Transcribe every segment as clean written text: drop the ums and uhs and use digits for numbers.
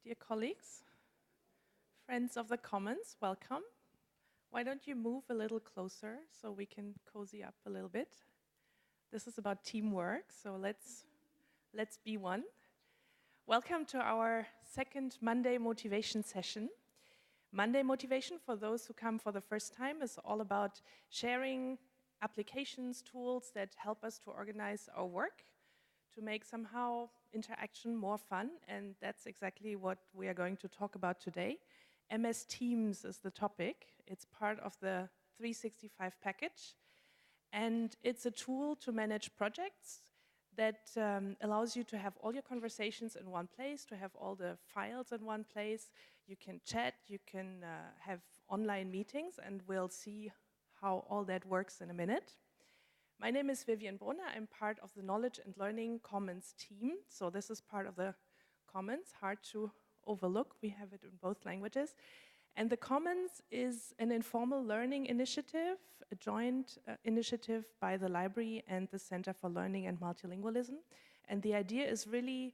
Dear colleagues, friends of the Commons, welcome. Why don't you move a little closer so we can cozy up a little bit? This is about teamwork, so let's be one. Welcome to our second Monday motivation session. Monday motivation, for those who come for the first time, is all about sharing applications, tools that help us to organize our work, to make somehow interaction more fun, and that's exactly what we are going to talk about today. MS Teams is the topic. It's part of the 365 package, and it's a tool to manage projects that allows you to have all your conversations in one place, to have all the files in one place. You can chat, you can have online meetings, and we'll see how all that works in a minute. My name is Vivian Brunner. I'm part of the Knowledge and Learning Commons team. So this is part of the Commons, hard to overlook. We have it in both languages. And the Commons is an informal learning initiative, a joint initiative by the library and the Center for Learning and Multilingualism. And the idea is really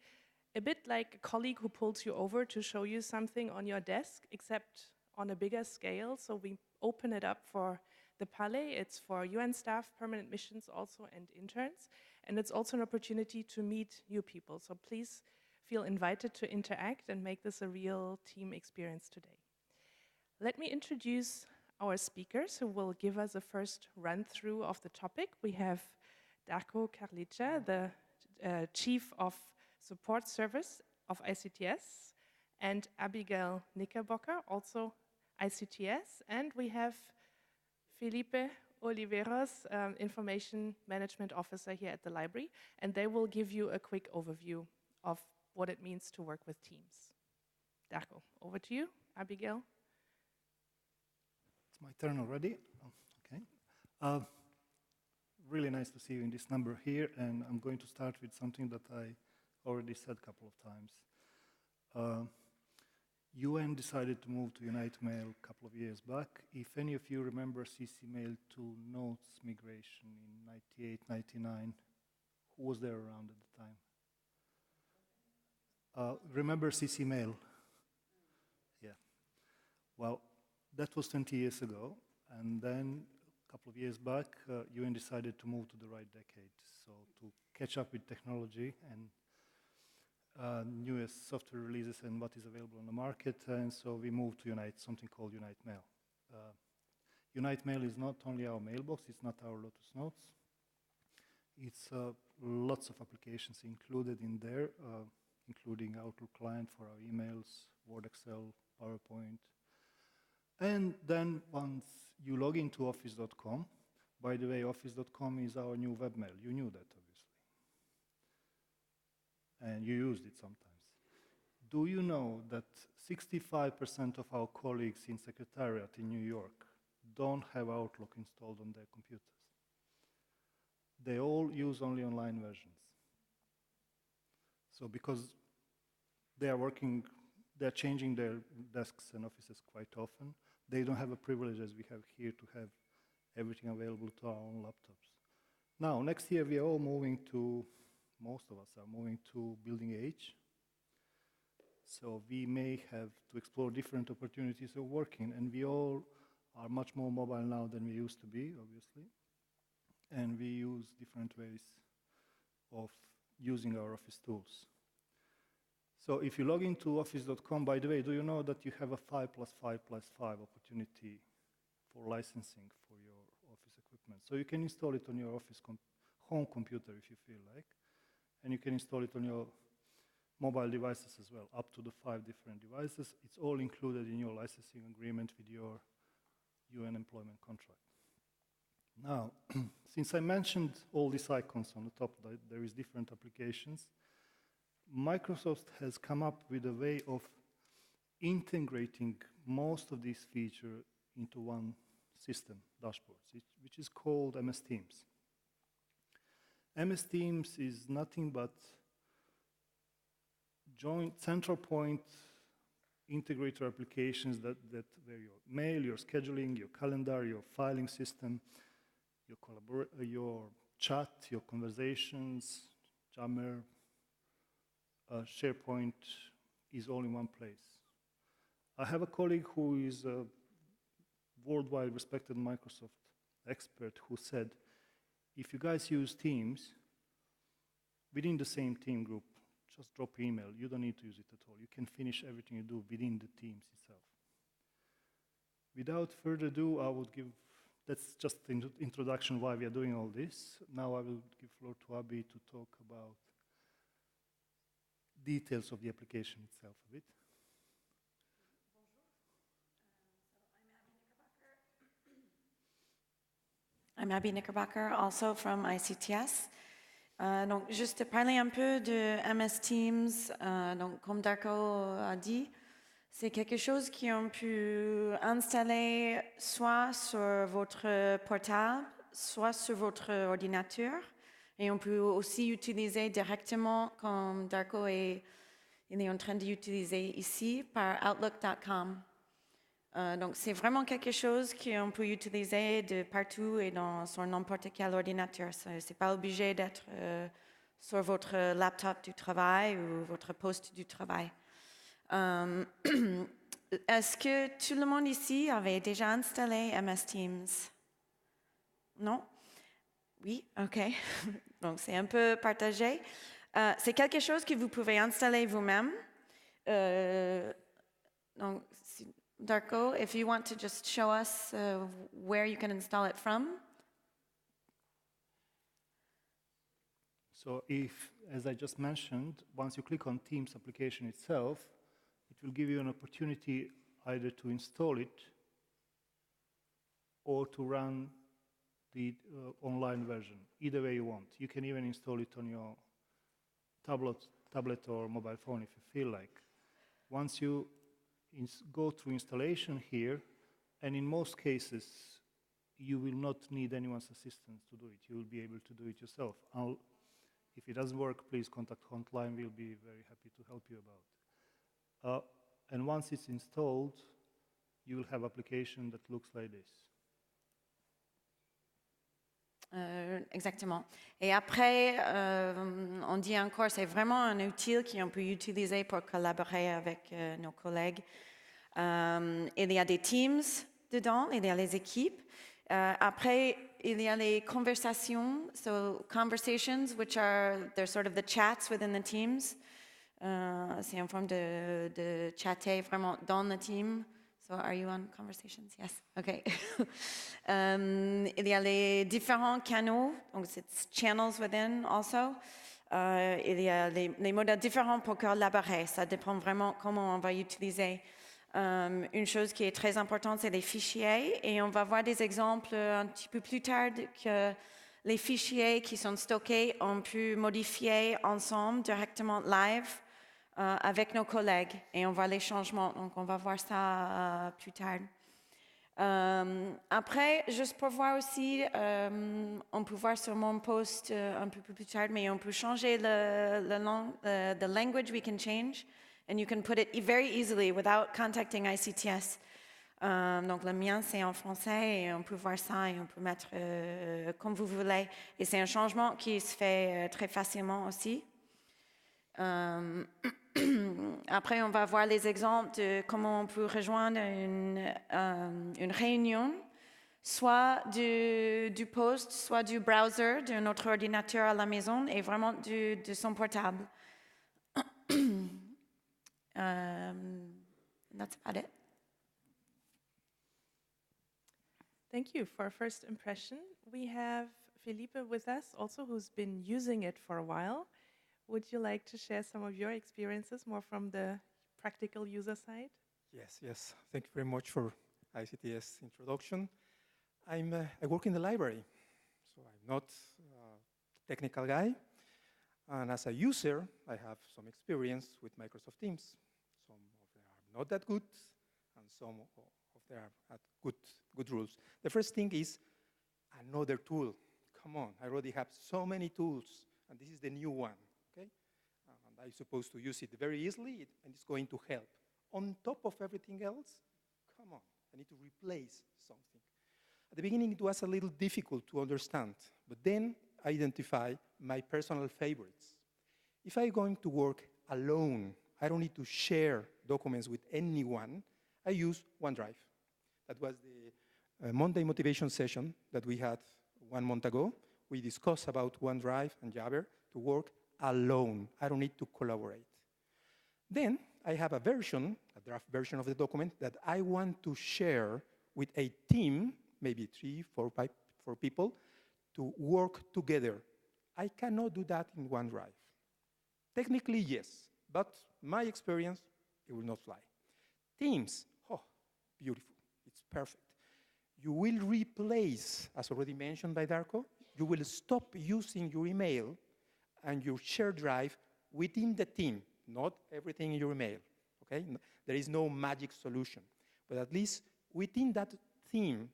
a bit like a colleague who pulls you over to show you something on your desk, except on a bigger scale. So we open it up for the Palais. It's for UN staff, permanent missions also, and interns. And it's also an opportunity to meet new people. So please feel invited to interact and make this a real team experience today. Let me introduce our speakers who will give us a first run-through of the topic. We have Darko Karlica, the Chief of Support Service of ICTS, and Abigail Knickerbocker, also ICTS. And we have Felipe Oliveros, Information Management Officer here at the library, and they will give you a quick overview of what it means to work with teams. Darko, over to you. Abigail. It's my turn already. Oh, okay. Really nice to see you in this number here, and I'm going to start with something that I already said a couple of times. UN decided to move to Unite Mail a couple of years back. If any of you remember CC Mail to Notes migration in 98, 99, who was there around at the time? Remember CC Mail? Yeah. Well, that was 20 years ago, and then a couple of years back, UN decided to move to the right decade, so to catch up with technology and newest software releases and what is available on the market, and so we moved to Unite, something called Unite Mail. Unite Mail is not only our mailbox, it's not our Lotus Notes. It's lots of applications included in there, including Outlook client for our emails, Word, Excel, PowerPoint. And then once you log into office.com, by the way, office.com is our new webmail. You knew that, obviously. And you used it sometimes. Do you know that 65% of our colleagues in Secretariat in New York don't have Outlook installed on their computers? They all use only online versions. So because they are working, they're changing their desks and offices quite often, they don't have a privilege as we have here to have everything available to our own laptops. Now, next year we are all moving to, most of us are moving to Building H. So we may have to explore different opportunities of working, and we all are much more mobile now than we used to be, obviously. And we use different ways of using our office tools. So if you log into office.com, by the way, do you know that you have a 5+5+5 opportunity for licensing for your office equipment? So you can install it on your office home computer if you feel like, and you can install it on your mobile devices as well, up to the 5 different devices. It's all included in your licensing agreement with your UN employment contract. Now, since I mentioned all these icons on the top, there is different applications. Microsoft has come up with a way of integrating most of these features into one system, dashboards, which is called MS Teams. MS Teams is nothing but joint central point integrator applications that where your mail, your scheduling, your calendar, your filing system, your chat, your conversations, Jammer, SharePoint, is all in one place. I have a colleague who is a worldwide respected Microsoft expert who said, if you guys use Teams, within the same team group, just drop email. You don't need to use it at all. You can finish everything you do within the Teams itself. Without further ado, I would give, that's just the introduction why we are doing all this. Now I will give floor to Abby to talk about details of the application itself a bit. I'm Abby Knickerbocker, also from ICTS. Donc, juste parler un peu de MS Teams. Donc, comme Darko a dit, c'est quelque chose qu'on peut installer soit sur votre portable, soit sur votre ordinateur. Et on peut aussi utiliser directement, comme Darko il est en train d'utiliser ici, par Outlook.com. Donc, c'est vraiment quelque chose qu'on peut utiliser de partout et sur n'importe quel ordinateur. Ce n'est pas obligé d'être sur votre laptop du travail ou votre poste du travail. Est-ce que tout le monde ici avait déjà installé MS Teams? Non? Oui? OK. Donc, c'est un peu partagé. C'est quelque chose que vous pouvez installer vous-même. Donc, Darko, if you want to just show us where you can install it from. So if, as I just mentioned, once you click on Teams application itself, it will give you an opportunity either to install it or to run the online version, either way you want. You can even install it on your tablet or mobile phone if you feel like. Once you go through installation here, and in most cases, you will not need anyone's assistance to do it. You will be able to do it yourself. If it doesn't work, please contact Hotline. We'll be very happy to help you about. And once it's installed, you will have application that looks like this. Exactement. Et après, on dit encore, c'est vraiment un outil qu'on peut utiliser pour collaborer avec nos collègues. Il y a des teams dedans, il y a les équipes. Après, il y a les conversations, so conversations, which are, they're sort of the chats within the teams. C'est une forme de chatter vraiment dans le team. So are you on conversations? Yes. Okay. Il y a les différents canaux, donc c'est channels within also. Il y a les modèles différents pour collaborer. Ça dépend vraiment comment on va utiliser. Une chose qui est très importante, c'est les fichiers. Et on va voir des exemples un petit peu plus tard que les fichiers qui sont stockés, on peut modifier ensemble directement live. Avec nos collègues et on voit les changements. Donc, on va voir ça plus tard. Après, juste pour voir aussi, on peut voir sur mon post un peu plus tard, mais on peut changer the language we can change, and you can put it very easily without contacting ICTS. Donc, le mien, c'est en français et on peut voir ça et on peut mettre comme vous voulez. Et c'est un changement qui se fait très facilement aussi. Après, on va voir les exemples de comment on peut rejoindre une réunion, soit du poste, soit du browser de notre ordinateur à la maison et vraiment de son portable. That's about it. Thank you for a first impression. We have Felipe with us also, who's been using it for a while. Would you like to share some of your experiences more from the practical user side? Yes. Thank you very much for ICTS introduction. I work in the library, so I'm not a technical guy. And as a user, I have some experience with Microsoft Teams. Some of them are not that good, and some of them have good rules. The first thing is another tool. Come on, I already have so many tools, and this is the new one. And I'm supposed to use it very easily, and it's going to help. On top of everything else, come on, I need to replace something. At the beginning, it was a little difficult to understand, but then I identify my personal favorites. If I'm going to work alone I don't need to share documents with anyone, I use OneDrive. That was the Monday motivation session that we had 1 month ago. We discussed about OneDrive and Jabber to work alone. I don't need to collaborate. Then I have a draft version of the document that I want to share with a team, maybe 3, 4, 5, 4 people, to work together. I cannot do that in OneDrive. Technically, yes, but my experience, it will not fly. Teams, oh, beautiful, it's perfect. You will replace, as already mentioned by Darko, you will stop using your email and your shared drive within the team, not everything in your email, okay? There is no magic solution, but at least within that team,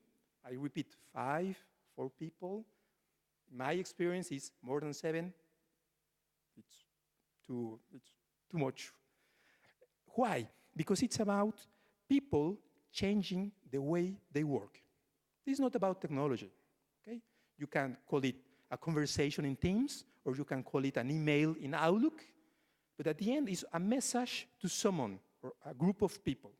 I repeat, 5, 4 people. My experience is more than 7. It's too much. Why? Because it's about people changing the way they work. This is not about technology, okay? You can call it a conversation in Teams, or you can call it an email in Outlook, but at the end, it's a message to someone or a group of people,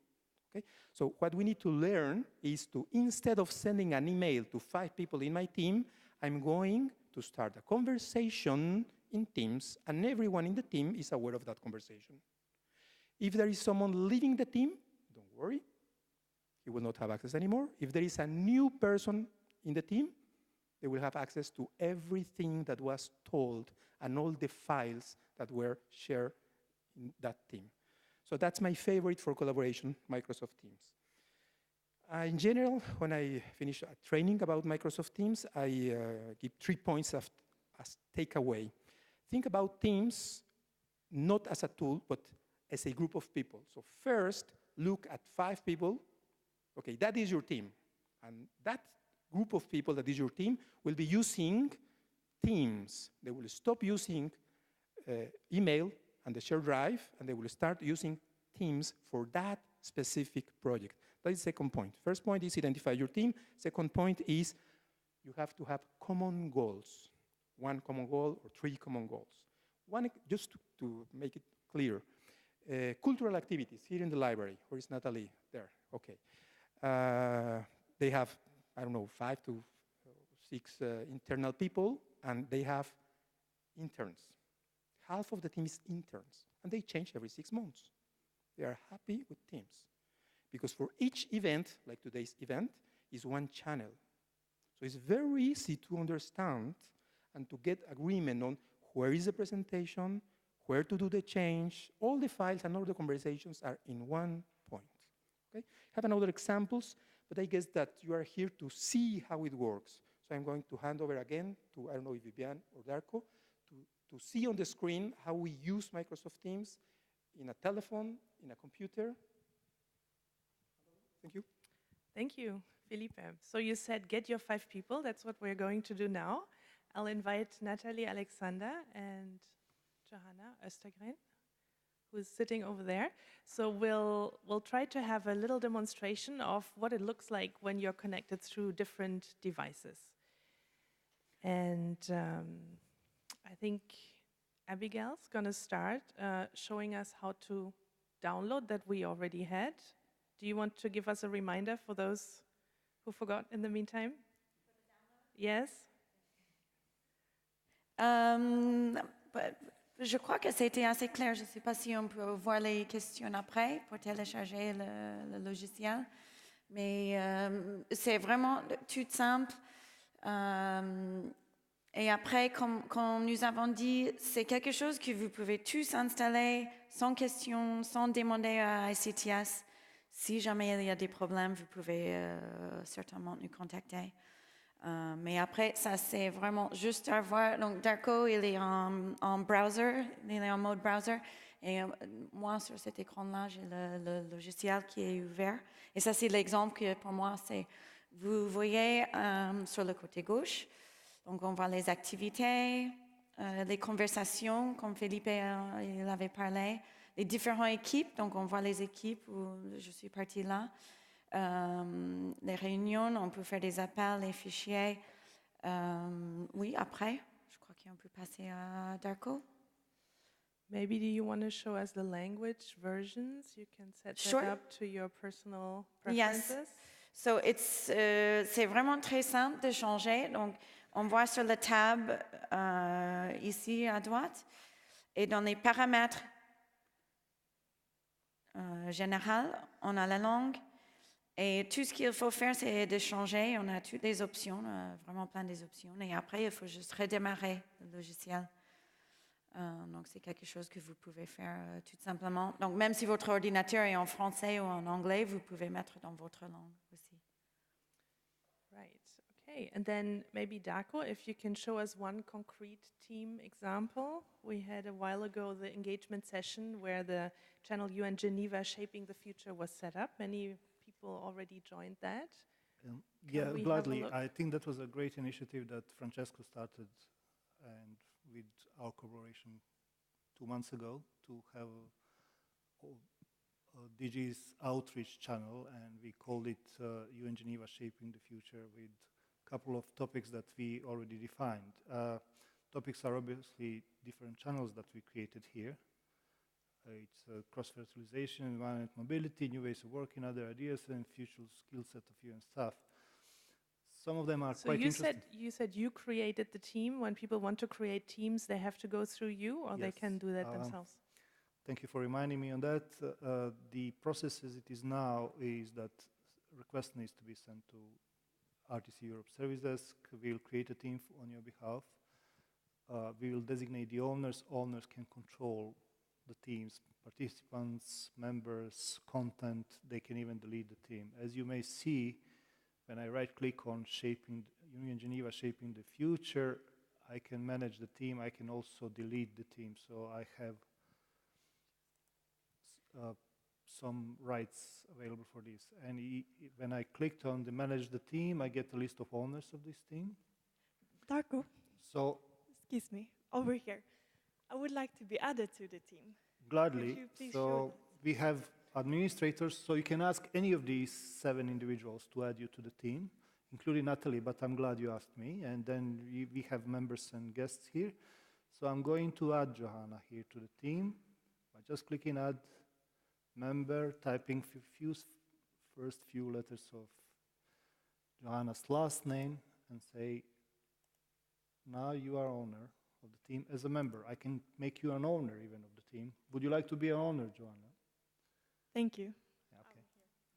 okay? So what we need to learn is to, instead of sending an email to 5 people in my team, I'm going to start a conversation in Teams, and everyone in the team is aware of that conversation. If there is someone leaving the team, don't worry, he will not have access anymore. If there is a new person in the team, they will have access to everything that was told and all the files that were shared in that team. So that's my favorite for collaboration, Microsoft Teams. In general, when I finish a training about Microsoft Teams, I give 3 points as takeaway. Think about Teams not as a tool, but as a group of people. So first, look at 5 people. Okay, that is your team. And that group of people that is your team will be using Teams. They will stop using email and the shared drive, and they will start using Teams for that specific project. That is the second point. First point is identify your team. Second point is you have to have common goals. 1 common goal or 3 common goals. One, just to make it clear, cultural activities here in the library. Where is Natalie? There, okay. They have, I don't know, 5 to 6 internal people, and they have interns. Half of the team is interns, and they change every 6 months. They are happy with Teams, because for each event, like today's event, is 1 channel. So it's very easy to understand and to get agreement on where is the presentation, where to do the change. All the files and all the conversations are in 1 point. Okay? I have another examples, but I guess that you are here to see how it works. So I'm going to hand over again to, I don't know if Vivian or Darko, to see on the screen how we use Microsoft Teams in a telephone, in a computer. Thank you. Thank you, Felipe. So you said get your 5 people. That's what we're going to do now. I'll invite Natalie, Alexander, and Johanna Östergren, who's sitting over there. So we'll try to have a little demonstration of what it looks like when you're connected through different devices. And I think Abigail's going to start showing us how to download that we already had. Do you want to give us a reminder for those who forgot in the meantime? Yes? Je crois que c'était assez clair. Je ne sais pas si on peut voir les questions après pour télécharger le logiciel. Mais c'est vraiment tout simple. Et après, comme nous avons dit, c'est quelque chose que vous pouvez tous installer sans question, sans demander à ICTS. Si jamais il y a des problèmes, vous pouvez certainement nous contacter. Mais après, ça c'est vraiment juste à voir. Donc Darko, il est en browser, il est en mode browser. Et moi, sur cet écran-là, j'ai le logiciel qui est ouvert. Et ça, c'est l'exemple que pour moi, c'est, vous voyez sur le côté gauche, donc on voit les activités, les conversations, comme Felipe il avait parlé, les différentes équipes, donc on voit les équipes où je suis partie là. Les réunions, on peut faire des appels, les fichiers. Oui, après, je crois qu'on peut passer à Darko. Maybe do you want to show us the language versions? You can set Sure. that up to your personal Yes. preferences. So c'est vraiment très simple de changer. Donc, on voit sur la table ici à droite et dans les paramètres généraux, on a la langue et tout ce qu'il faut faire, c'est de changer. On a toutes les options, vraiment plein des options. Et après, il faut juste redémarrer le logiciel. Donc, c'est quelque chose que vous pouvez faire tout simplement. Donc, même si votre ordinateur est en français ou en anglais, vous pouvez mettre dans votre langue aussi. Right. Okay. And then maybe Darko, if you can show us one concrete team example. We had a while ago the engagement session where the channel UN Geneva Shaping the Future was set up. Many people already joined that. Yeah, we have a gladly. look? I think that was a great initiative that Francesco started, and with our collaboration 2 months ago to have a DG's outreach channel, and we called it UN Geneva Shaping the Future with a couple of topics that we already defined. Topics are obviously different channels that we created here. It's cross-fertilization, environment mobility, new ways of working, other ideas, and future skill set of UN staff. Some of them are So quite you interesting. said you created the team. When people want to create teams, they have to go through you, or they Yes. can do that themselves. Thank you for reminding me on that. The process as it is now is that request needs to be sent to RTC Europe Service Desk. We'll create a team on your behalf. We will designate the owners. Owners can control the teams, participants, members, content. They can even delete the team. As you may see, when I right-click on UN Geneva Shaping the Future, I can manage the team. I can also delete the team. So I have some rights available for this. And when I clicked on the manage the team, I get a list of owners of this team. Darko, So excuse me, over here. I would like to be added to the team. gladly, Could you please show so we have administrators, so you can ask any of these 7 individuals to add you to the team, including Natalie, but I'm glad you asked me. And then we have members and guests here. So I'm going to add Johanna here to the team by just clicking add member, typing first few letters of Johanna's last name, and say, now you are owner of the team as a member. I can make you an owner even of the team. Would you like to be an owner, Johanna? Thank you. Yeah, okay,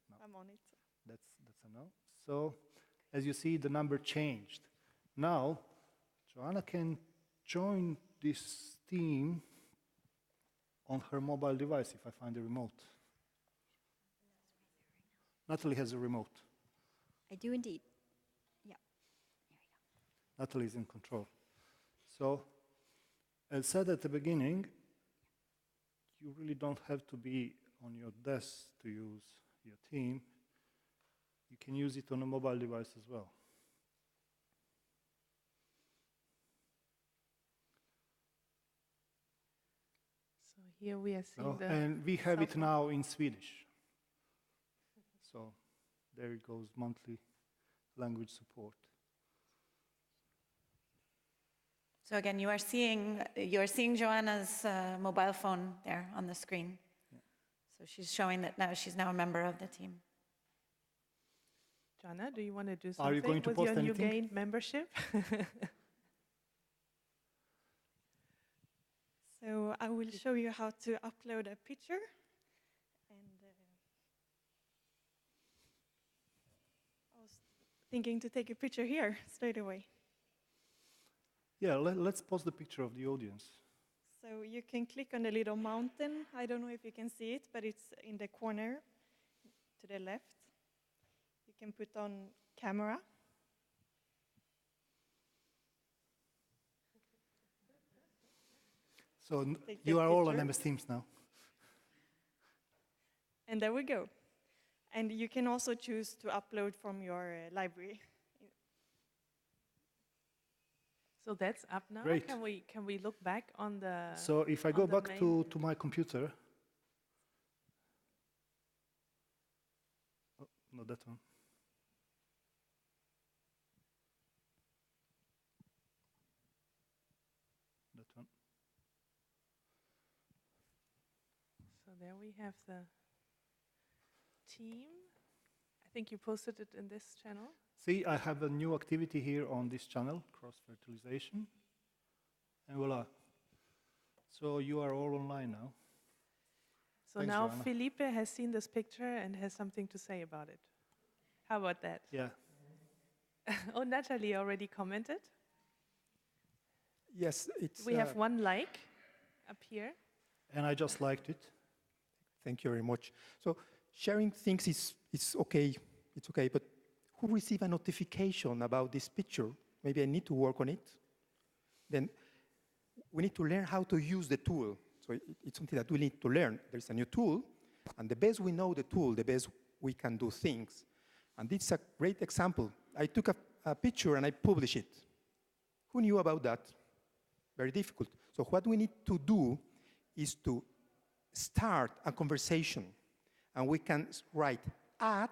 No. I'm on it. that's a no. So as you see, the number changed. Now, Johanna can join this team on her mobile device if I find a remote. Natalie has a remote. I do indeed. Yeah. Natalie is in control. So, as said at the beginning, you really don't have to be on your desk to use your team. You can use it on a mobile device as well. So here we are seeing the And we have it cell phone. now in Swedish. So there it goes, monthly language support. So again, you are seeing Joanna's mobile phone there on the screen. Yeah. So she's showing that now she's now a member of the team. Jana, do you want to do Are something you going to with post your new anything? gained membership? So I will show you how to upload a picture. And I was thinking to take a picture here straight away. Yeah, let's post the picture of the audience. So you can click on the little mountain. I don't know if you can see it, but it's in the corner to the left. You can put on camera. So Take you that are all on picture. MS Teams now. And there we go. And you can also choose to upload from your library. So that's up now. Great. Can we look back on the? So if I on go the back main- to my computer, oh, not that one. That one. there we have the team. I think you posted it in this channel. See, I have a new activity here on this channel, cross-fertilization. And voila. So you are all online now. So Thanks, now Joanna. Felipe has seen this picture and has something to say about it. How about that? Yeah. Oh, Natalie already commented. Yes, it's. We have one like up here. And I just liked it. Thank you very much. So sharing things is okay. It's okay, but who receive a notification about this picture? Maybe I need to work on it. Then we need to learn how to use the tool. So it's something that we need to learn. There's a new tool, and the best we know the tool, the best we can do things. And this is a great example. I took a picture and I published it. Who knew about that? Very difficult. So what we need to do is to start a conversation. And we can write at,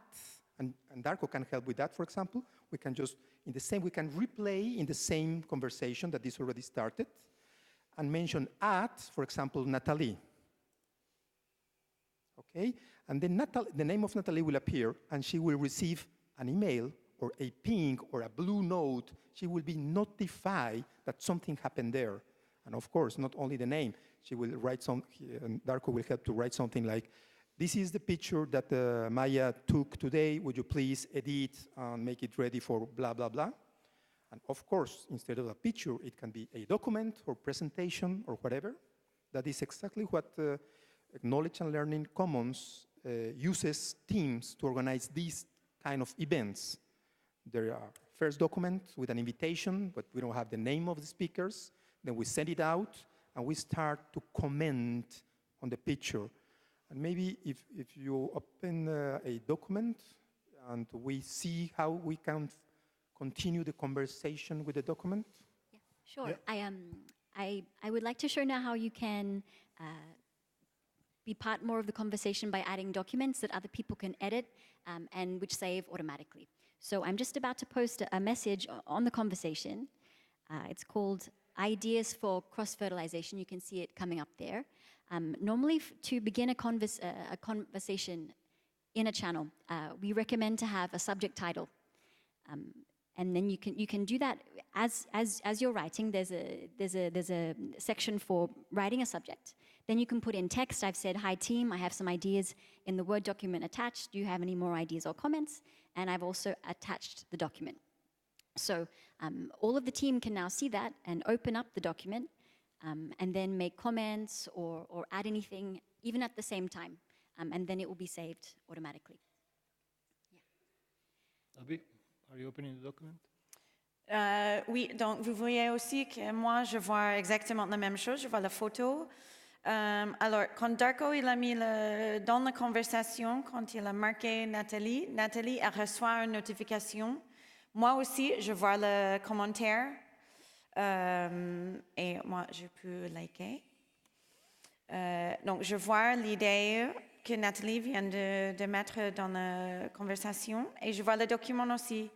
and Darko can help with that, for example. We can just, we can replay in the same conversation that this already started, and mention at, for example, Nathalie. Okay? And then the name of Nathalie will appear, and she will receive an email or a ping or a blue note. She will be notified that something happened there. And of course, not only the name, she will write Darko will help to write something like, this is the picture that Maya took today. Would you please edit and make it ready for blah, blah, blah? And of course, instead of a picture, it can be a document or presentation or whatever. That is exactly what Knowledge and Learning Commons uses teams to organize these kind of events. There are first document with an invitation, but we don't have the name of the speakers. Then we send it out, and we start to comment on the picture. And maybe if you open a document and we see how we can continue the conversation with the document. Yeah, sure. Yeah. I would like to show now how you can be part more of the conversation by adding documents that other people can edit and which save automatically. So I'm just about to post a message on the conversation. It's called Ideas for Cross-Fertilization. You can see it coming up there. Normally, to begin a conversation in a channel, we recommend to have a subject title. And then you can do that as you're writing. There's a section for writing a subject. Then you can put in text. I've said, hi team, I have some ideas in the Word document attached. Do you have any more ideas or comments? And I've also attached the document. So all of the team can now see that and open up the document and then make comments or add anything, even at the same time. And then it will be saved automatically. Yeah. Abby, are you opening the document? Oui, donc vous voyez aussi que moi, je vois exactement la même chose, je vois la photo. Alors, quand Darko il a mis dans la conversation, quand il a marqué Nathalie, Nathalie elle reçoit une notification. Moi aussi, je vois le commentaire et moi, je peux liker. Donc, je vois l'idée que Nathalie vient de mettre dans la conversation et je vois le document aussi.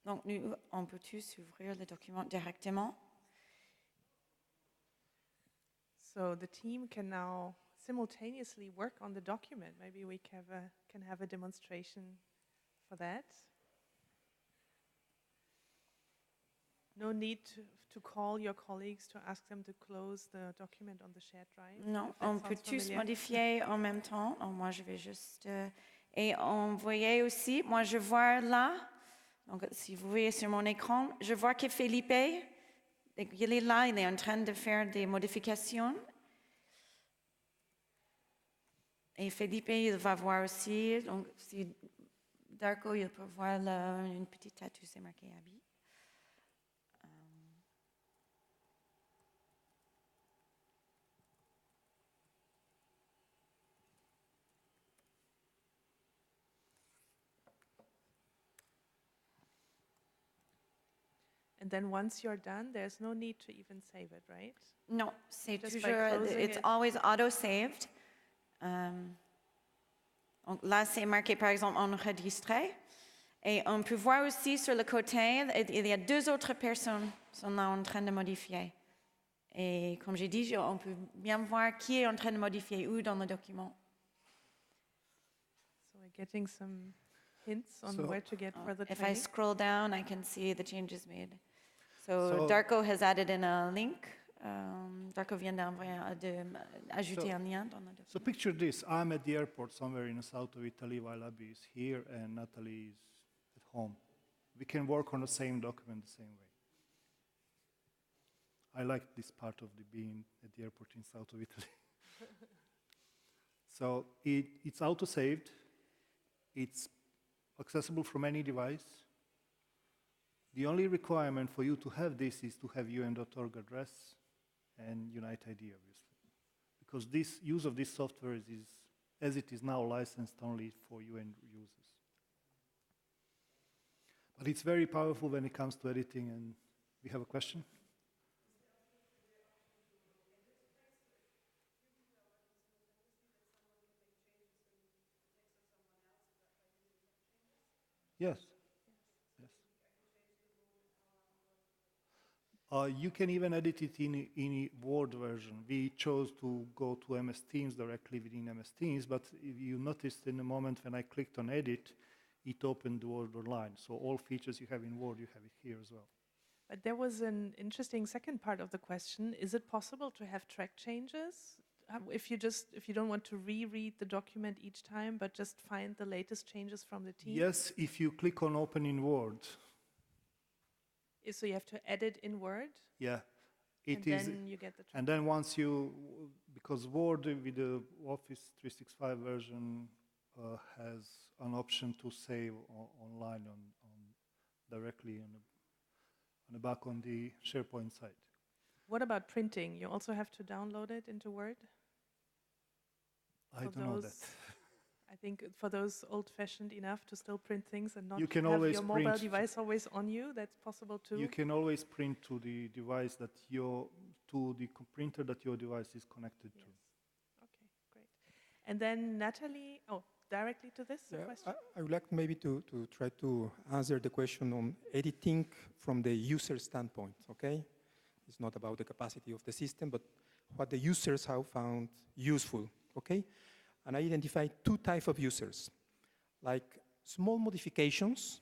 Donc, nous, on peut tous ouvrir le document directement. So the team can now simultaneously work on the document. Maybe we can have a demonstration for that. No need to call your colleagues to ask them to close the document on the shared drive. Non, if that on peut sounds tous familiar. modifier en même temps. Donc, moi, je vais juste... et on voyait aussi, moi, je vois là, donc si vous voyez sur mon écran, je vois que Felipe, il est là, il est en train de faire des modifications. Et Felipe, il va voir aussi, donc si Darko, il peut voir là, une petite tatou, c'est marqué Abby. And then once you're done, there's no need to even save it, right? Non, c'est Just by toujours, closing it's it. always auto-saved. Donc là, c'est marqué, par exemple, enregistré. Et on peut voir aussi sur le côté, il y a deux autres personnes qui sont là en train de modifier. Et comme j'ai dit, on peut bien voir qui est en train de modifier où dans le document. So we're getting some hints on So, where to get further If I training. scroll down, I can see the changes made. So, So- Darko has added in a link. Darko vient d'ajouter un lien dans le document. So picture this, I'm at the airport somewhere in the south of Italy while Abby is here and Natalie is at home. We can work on the same document the same way. I like this part of the being at the airport in south of Italy. So it's auto-saved, it's accessible from any device. The only requirement for you to have this is to have UN.org address and Unite ID, obviously. Because this use of this software is, as it is now, licensed only for UN users. But it's very powerful when it comes to editing, and we have a question? Yes. Yes. You can even edit it in a Word version. We chose to go to MS Teams directly within MS Teams, but if you noticed in the moment when I clicked on edit, it opened the Word online. So all features you have in Word, you have it here as well. But there was an interesting second part of the question. Is it possible to have track changes? If you don't want to reread the document each time, but just find the latest changes from the team? Yes, if you click on Open in Word. So you have to edit in Word, Yeah, and then you get the track. And then once you, because Word with the Office 365 version has an option to save online directly on the back on the SharePoint site. What about printing? You also have to download it into Word? I For don't know that. those- I think for those old-fashioned enough to still print things and not You can have always your mobile print- device always on you, that's possible too. You can always print to the device that to the printer that your device is connected to. Okay, great. And then Natalie, directly to this Yeah, question? I would like maybe to try to answer the question on editing from the user standpoint, okay? It's not about the capacity of the system, but what the users have found useful, okay? And I identified two types of users, like small modifications.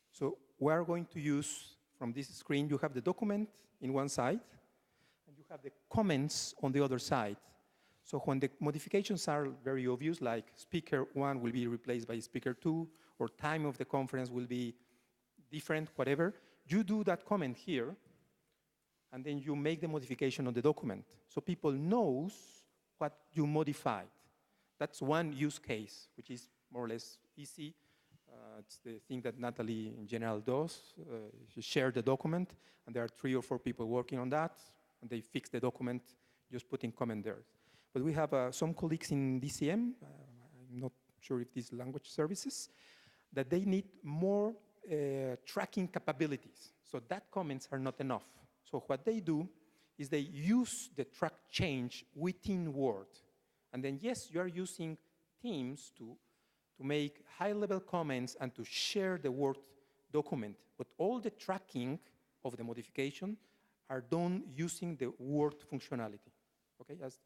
So we are going to use, from this screen, you have the document in one side, and you have the comments on the other side. So when the modifications are very obvious, like speaker 1 will be replaced by speaker 2, or time of the conference will be different, whatever, you do that comment here, and then you make the modification on the document. So people knows what you modified. That's one use case, which is more or less easy. It's the thing that Natalie in general does. She shared the document, and there are 3 or 4 people working on that, and they fix the document, just putting comment there. But we have some colleagues in DCM, I'm not sure if these language services, that they need more tracking capabilities. So that comments are not enough. So what they do is they use the track change within Word. And then, yes, you are using Teams to make high-level comments and to share the Word document. But all the tracking of the modification are done using the Word functionality. Okay, as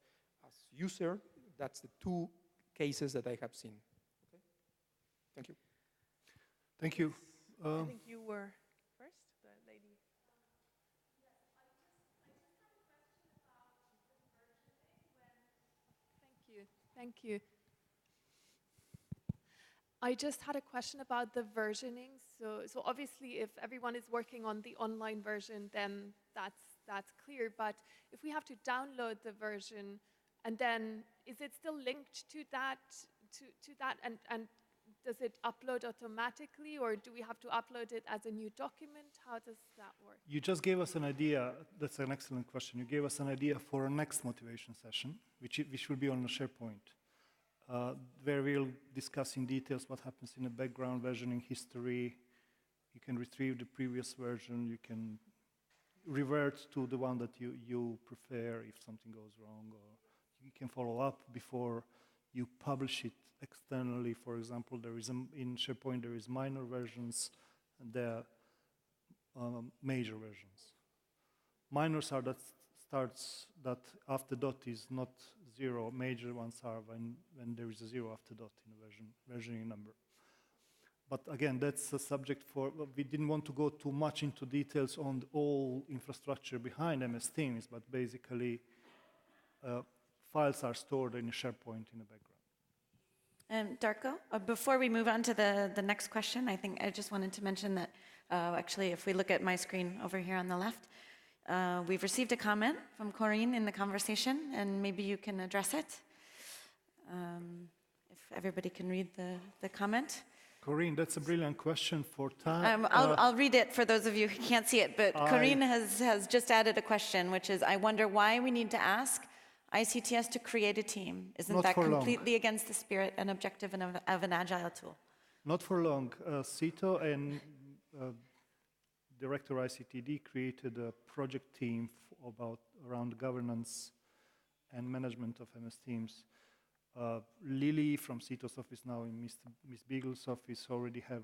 user, that's the 2 cases that I have seen. Okay, thank you. Thank you. I think you were first, the lady. Thank you. I just had a question about the versioning. So obviously, if everyone is working on the online version, then that's clear. But if we have to download the version, and then is it still linked to that? And does it upload automatically, or do we have to upload it as a new document? How does that work? You just gave us an idea. That's an excellent question. You gave us an idea for a next motivation session, which will be on the SharePoint, where we'll discuss in details what happens in the background versioning history. You can retrieve the previous version. You can revert to the one that you prefer if something goes wrong, or you can follow up before you publish it externally. For example, in SharePoint there is minor versions and there are major versions. Minors are starts that after dot is not zero. Major ones are when there is a zero after dot in a versioning number. But again, that's a subject for, we didn't want to go too much into details on the all infrastructure behind MS Teams, but basically files are stored in a SharePoint in the background. Darko, before we move on to the next question, I think I just wanted to mention that actually, if we look at my screen over here on the left, we've received a comment from Corinne in the conversation, and maybe you can address it. If everybody can read the comment. Corinne, that's a brilliant question for time. I'll read it for those of you who can't see it, but Corinne has just added a question, which is, I wonder why we need to ask ICTS to create a team. Isn't that completely against the spirit and objective of an agile tool? Not for long. CITO and Director ICTD created a project team around governance and management of MS Teams. Lily from CITO's office now in Ms. Beagle's office already has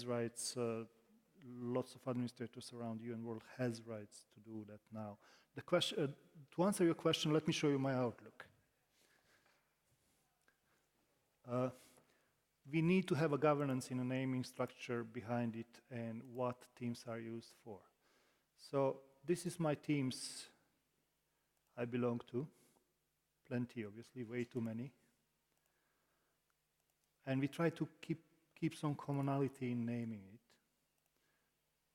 rights. Lots of administrators around you and world has rights to do that now. The question, to answer your question, let me show you my outlook. We need to have a governance in a naming structure behind it and what teams are used for. So this is my teams I belong to. Plenty, obviously, way too many. And we try to keep some commonality in naming it,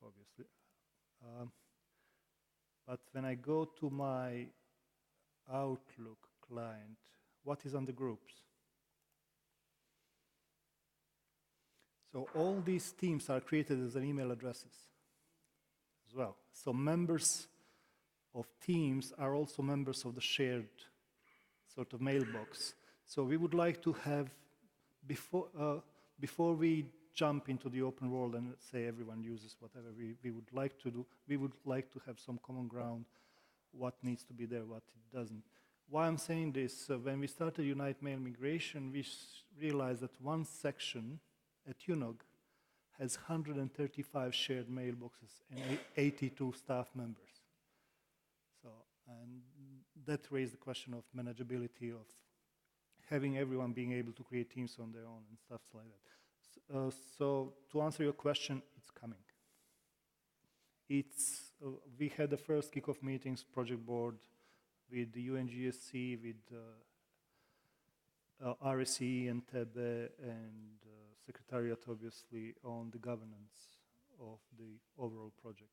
obviously. But when I go to my Outlook client, what is under groups? So all these teams are created as an email addresses as well. So members of teams are also members of the shared sort of mailbox. So we would like to have, before we jump into the open world and say everyone uses whatever we would like to do, we would like to have some common ground, what needs to be there, what it doesn't. Why I'm saying this, when we started Unite Mail Migration, we realized that one section at UNOG has 135 shared mailboxes and 82 staff members. So, and that raised the question of manageability, of having everyone being able to create teams on their own and stuff like that. So to answer your question, it's coming. We had the first kickoff meetings, project board, with the UNGSC, with RSE and TEBE, and Secretariat, obviously, on the governance of the overall project.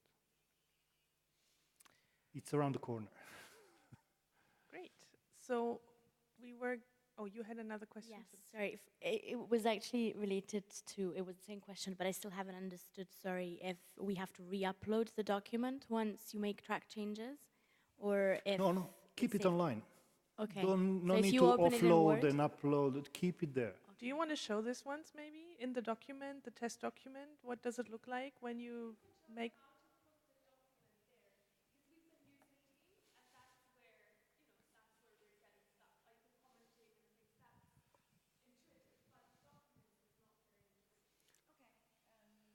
It's around the corner. Great. So we were, oh, you had another question? Yes, sorry. It was actually related to, it was the same question, but I still haven't understood, sorry, if we have to re-upload the document once you make track changes, or if... No, keep it online. Okay. No need to offload and upload it, keep it there. Do you want to show this once, maybe, in the document, the test document? What does it look like when you make...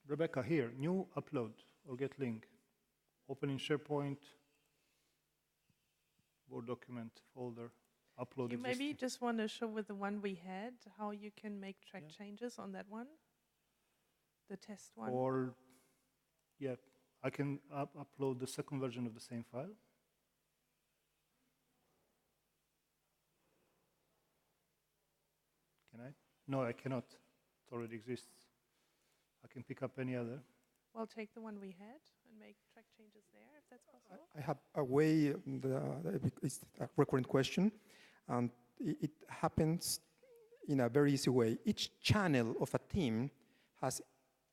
Rebecca, here, new upload or get link. Open in SharePoint, Word document, folder, upload. You maybe just want to show with the one we had, how you can make track changes on that one? The test one? Or, yeah, I can upload the second version of the same file. Can I? No, I cannot. It already exists. I can pick up any other. Well, take the one we had and make track changes there, if that's possible. I have a way, it's a recurrent question, and it happens in a very easy way. Each channel of a team has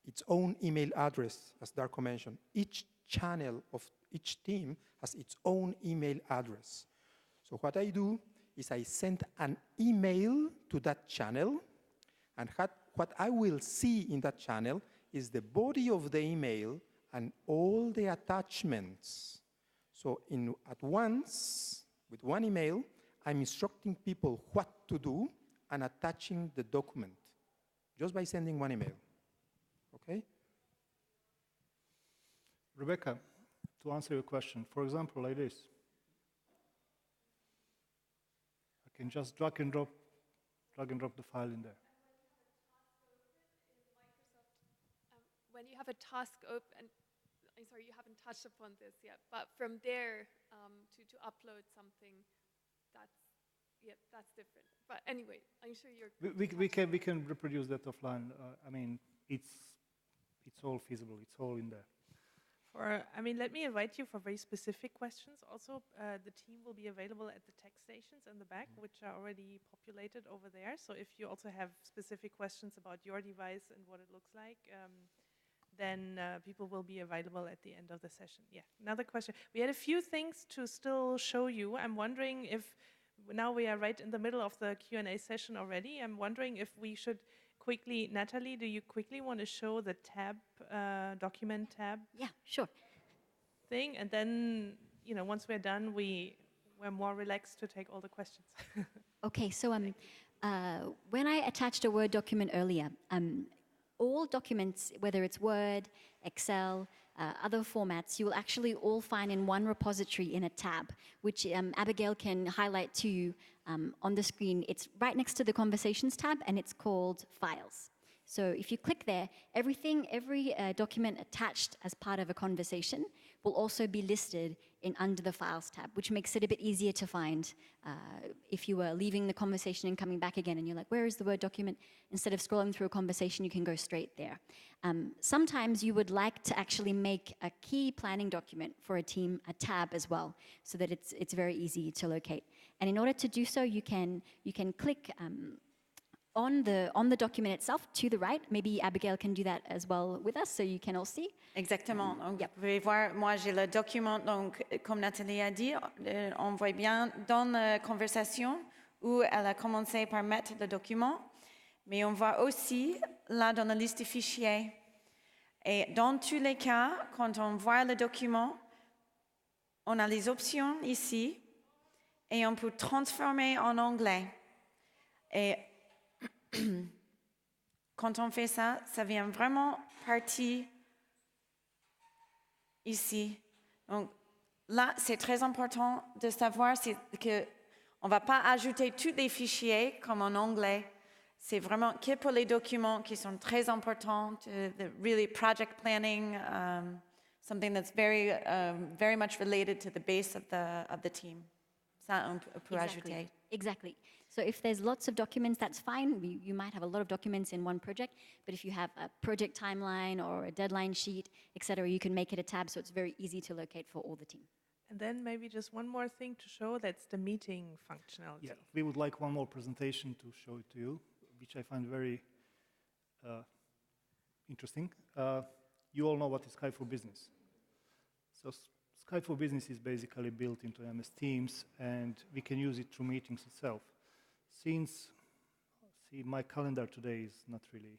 its own email address, as Darko mentioned. Each channel of each team has its own email address. So what I do is I send an email to that channel, and what I will see in that channel is the body of the email and all the attachments. So at once, with one email, I'm instructing people what to do and attaching the document, just by sending one email. Okay? Rebecca, to answer your question, for example, like this. can just drag and drop the file in there. When you have a task open, I'm sorry, you haven't touched upon this yet, but from there to upload something, that's different. But anyway, I'm sure you're. We can reproduce that offline. I mean, it's all feasible. It's all in there. Let me invite you for very specific questions. Also, the team will be available at the tech stations in the back, which are already populated over there. So if you also have specific questions about your device and what it looks like, then people will be available at the end of the session. Yeah, another question. We had a few things to still show you. I'm wondering if, now we are right in the middle of the Q&A session already, I'm wondering if we should quickly, Natalie, do you quickly want to show the tab, document tab Yeah, sure. thing? And then, once we're done, we're more relaxed to take all the questions. Okay, so when I attached a Word document earlier, all documents, whether it's Word, Excel, other formats, you will actually all find in one repository in a tab, which Abigail can highlight to you on the screen. It's right next to the Conversations tab, and it's called Files. So if you click there, every document attached as part of a conversation will also be listed under the Files tab, which makes it a bit easier to find if you were leaving the conversation and coming back again and you're like, where is the Word document? Instead of scrolling through a conversation, you can go straight there. Sometimes you would like to actually make a key planning document for a team a tab as well, so that it's very easy to locate. And in order to do so, you can click on the document itself to the right. Maybe Abigail can do that as well with us, so you can all see. Exactement. Donc, Yep. vous pouvez voir, moi, j'ai le document, donc, comme Nathalie a dit, on voit bien dans la conversation où elle a commencé par mettre le document, mais on voit aussi là dans la liste des fichiers. Et dans tous les cas, quand on voit le document, on a les options ici et on peut transformer en anglais. Et quand on fait ça, ça vient vraiment partir ici. Donc là, c'est très important de savoir qu'on ne va pas ajouter tous les fichiers comme en anglais. C'est vraiment que pour les documents qui sont très importants, the really project planning, something that's very much related to the base of the team. Ça, on peut ajouter. Exactly. So if there's lots of documents, that's fine. You might have a lot of documents in one project, but if you have a project timeline or a deadline sheet, etc., you can make it a tab, so it's very easy to locate for all the team. And then maybe just one more thing to show, that's the meeting functionality. Yeah, we would like one more presentation to show it to you, which I find very interesting. You all know what is Skype for Business. So Skype for Business is basically built into MS Teams, and we can use it through meetings itself. Since, my calendar today is not really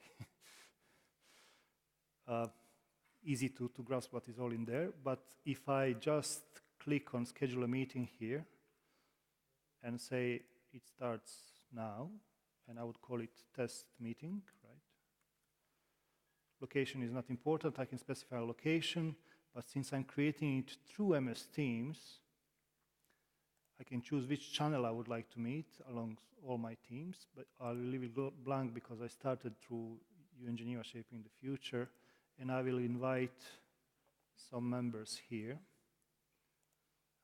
easy to grasp what is all in there, but if I just click on schedule a meeting here and say it starts now, and I would call it test meeting, right? Location is not important, I can specify a location, but since I'm creating it through MS Teams, I can choose which channel I would like to meet along all my teams, but I'll leave it blank because I started through UN Geneva Shaping the Future, and I will invite some members here.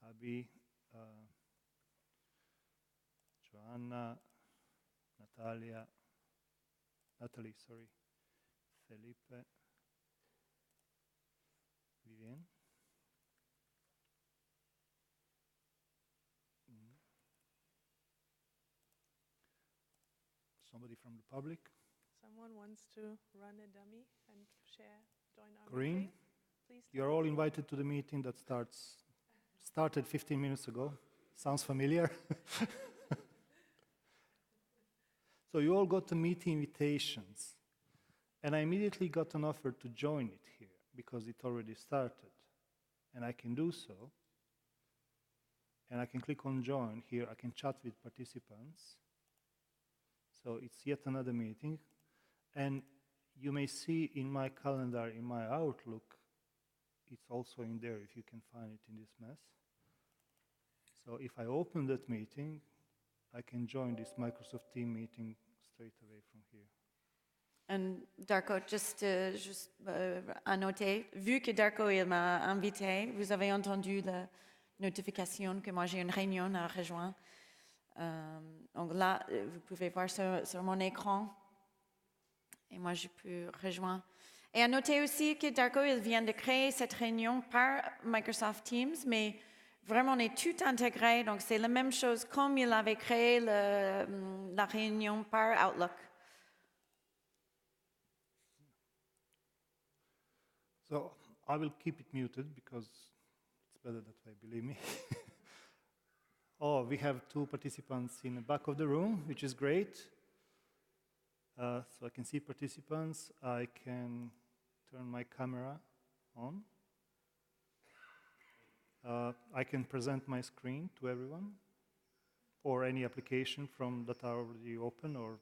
Abby, Joanna, Natalie, Felipe, Vivian. Somebody from the public. Someone wants to run a dummy and join our Corinne, meeting? Please. you're all invited to the meeting that started 15 minutes ago. Sounds familiar? So you all got the meeting invitations, and I immediately got an offer to join it here because it already started, and I can do so. And I can click on join here. I can chat with participants. So it's yet another meeting, and you may see in my calendar, in my Outlook, it's also in there if you can find it in this mess. So if I open that meeting, I can join this Microsoft Teams meeting straight away from here. Darko, juste à noter, vu que Darko il m'a invité, vous avez entendu la notification que moi j'ai une réunion à rejoindre. Donc là, vous pouvez voir sur mon écran. Et moi, je peux rejoindre. Et à noter aussi que Darko, il vient de créer cette réunion par Microsoft Teams, mais vraiment, on est tout intégré. Donc, c'est la même chose comme il avait créé la réunion par Outlook. So I will keep it muted because it's better that way, believe me. Oh, we have 2 participants in the back of the room, which is great. So I can see participants. I can turn my camera on. I can present my screen to everyone, or any application from that are already open, or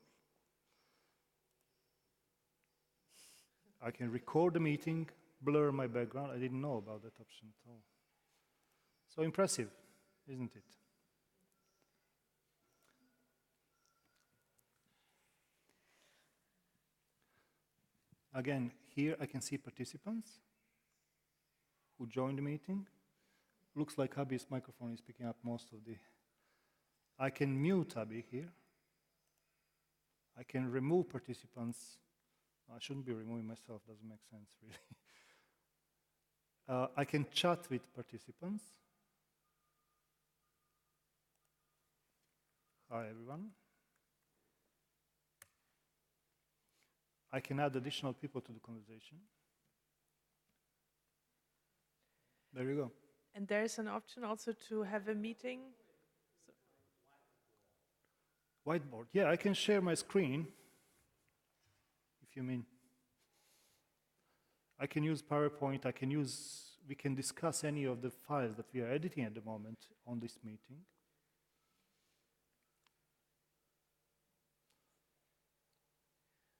I can record the meeting, blur my background. I didn't know about that option at all. So impressive, isn't it? Again, here I can see participants who joined the meeting. Looks like Abby's microphone is picking up most of the... I can mute Abby here. I can remove participants. I shouldn't be removing myself, doesn't make sense really. I can chat with participants. Hi everyone. I can add additional people to the conversation. There you go. And there's an option also to have a meeting. Whiteboard. Yeah, I can share my screen, if you mean. I can use PowerPoint. We can discuss any of the files that we are editing at the moment on this meeting.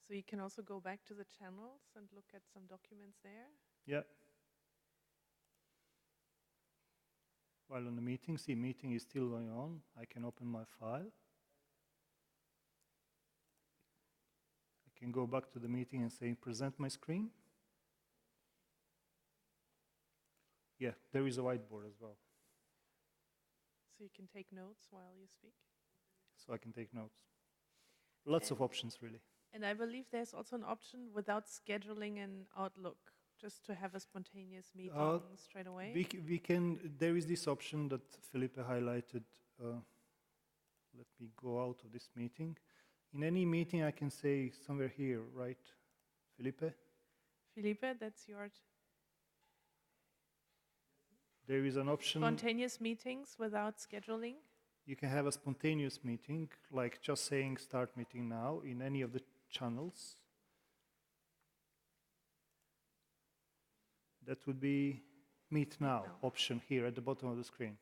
So you can also go back to the channels and look at some documents there. Yeah. While on the meeting, see, meeting is still going on. I can open my file. I can go back to the meeting and say, present my screen. Yeah, there is a whiteboard as well. So you can take notes while you speak. So I can take notes. Lots of options, really. And I believe there's also an option without scheduling an Outlook, just to have a spontaneous meeting straight away. We can, there is this option that Felipe highlighted. Let me go out of this meeting. In any meeting, I can say somewhere here, right, Felipe? Felipe, that's your... There is an option. Spontaneous meetings without scheduling. You can have a spontaneous meeting, like just saying start meeting now in any of the channels. That would be meet now option here at the bottom of the screen.